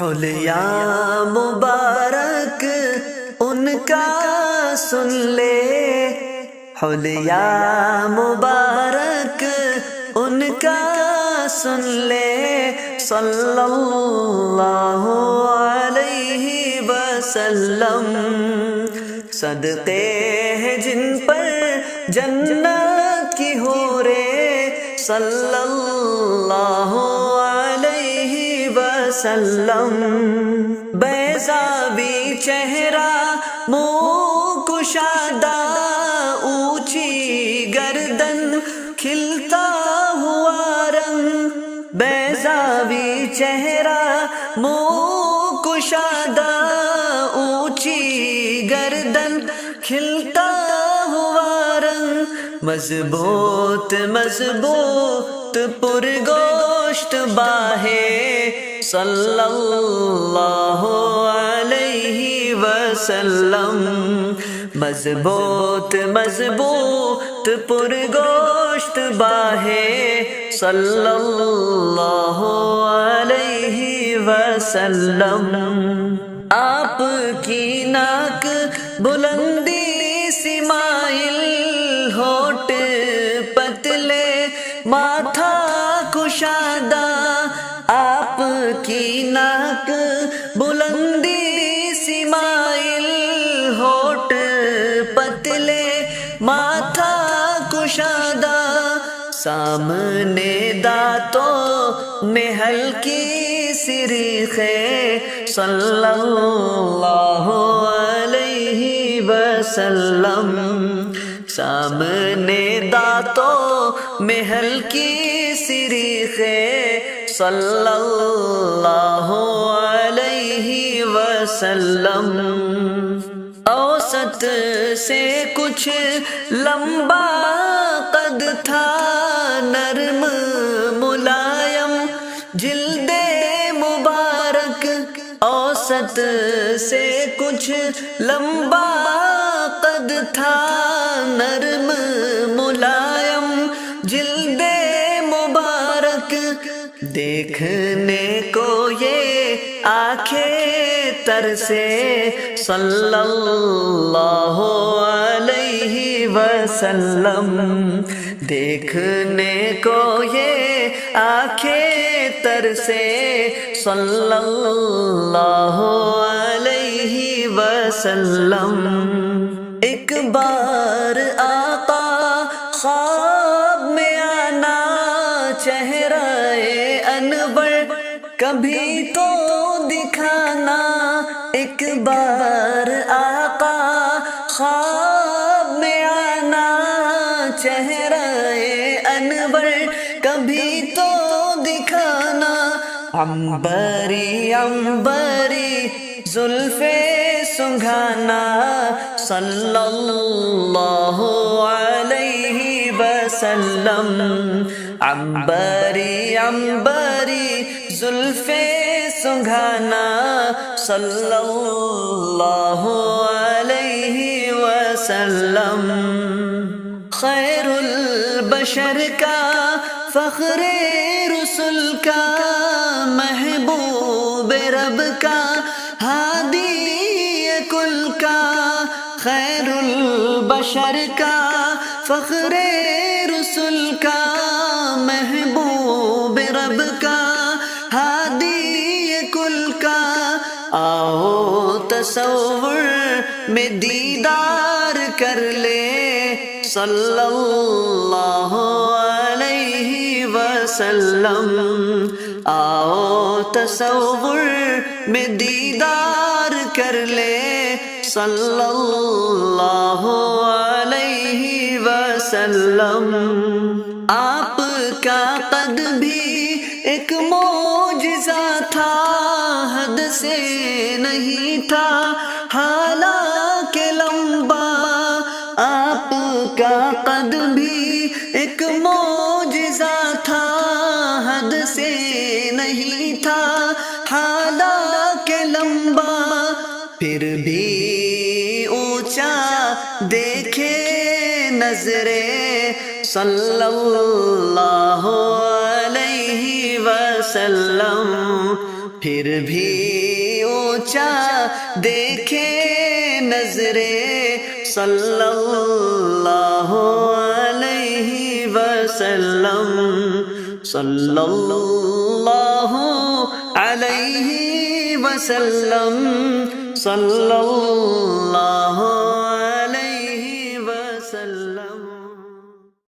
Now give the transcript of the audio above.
حلیہ مبارک ان کا سن لے، حلیہ مبارک ان کا سن لے، صلی اللہ علیہ وسلم۔ صدقے ہیں جن پر جنت کی حوریں، صلی اللہ علیہ وسلم۔ بیضاوی چہرہ منہ کشادہ، اونچی گردن کھلتا ہوا رنگ، بیضاوی چہرہ منہ کشادہ، اونچی گردن کھلتا ہوا رنگ، مضبوط مضبوط پرگوشت باہیں، صلی اللہ علیہ وسلم۔ مضبوط مضبوط پرگوشت باہیں، صلی اللہ علیہ وسلم۔ آپ کی ناک بلندی سی مائل، ہونٹ پتلے ماتھا کشادہ، آپ کی ناک بلندی سی مائل، ہونٹ پتلے ماتھا کشادہ، سامنے دانتوں میں ہلکی سی ریخیں، صلی اللہ علیہ وسلم۔ سامنے دانتوں میں ہلکی سی ریخیں، صلی اللہ علیہ وسلم۔ اوسط سے کچھ لمبا قد تھا، نرم ملائم جلد مبارک، اوسط سے کچھ لمبا قد تھا، نرم ملائم جلد مبارک، دیکھنے کو یہ آنکھیں ترسے، صلی اللہ علیہ وسلم۔ دیکھنے کو یہ آنکھیں ترسے، صلی اللہ علیہ وسلم۔ ایک بار آقا خواب میں آنا، چہرہ انور کبھی تو دکھانا، ایک بار آقا خواب میں آنا، چہرہ انور کبھی تو دکھانا، عنبری عنبری زلفیں سنگھانا، صلی اللہ علیہ وسلم۔ عنبری عنبری زلفیں سنگھانا، صلی اللہ علیہ وسلم۔ خیر البشر کا، فخر رسل کا، محبوب رب کا، ہادی کل کا، خیر البشر کا، فخر رسل کا، محبوب رب کا، ہادی کل کا، آؤ تصور میں دیدار کر لے، صلی اللہ علیہ وسلم۔ آؤ تصور میں دیدار کر لے، صلی اللہ علیہ وسلم۔ آپ کا قد بھی ایک معجزہ تھا، حد سے نہیں تھا حالانکہ لمبا، آپ کا قد بھی ایک معجزہ تھا، حد سے نہیں تھا حالانکہ لمبا، پھر بھی اونچا دیکھے نظریں، صلی اللہ علیہ وسلم۔ پھر بھی اونچا دیکھے نظریں صلی اللہ علیہ وسلم، صلی اللہ علیہ وسلم، صلی اللہ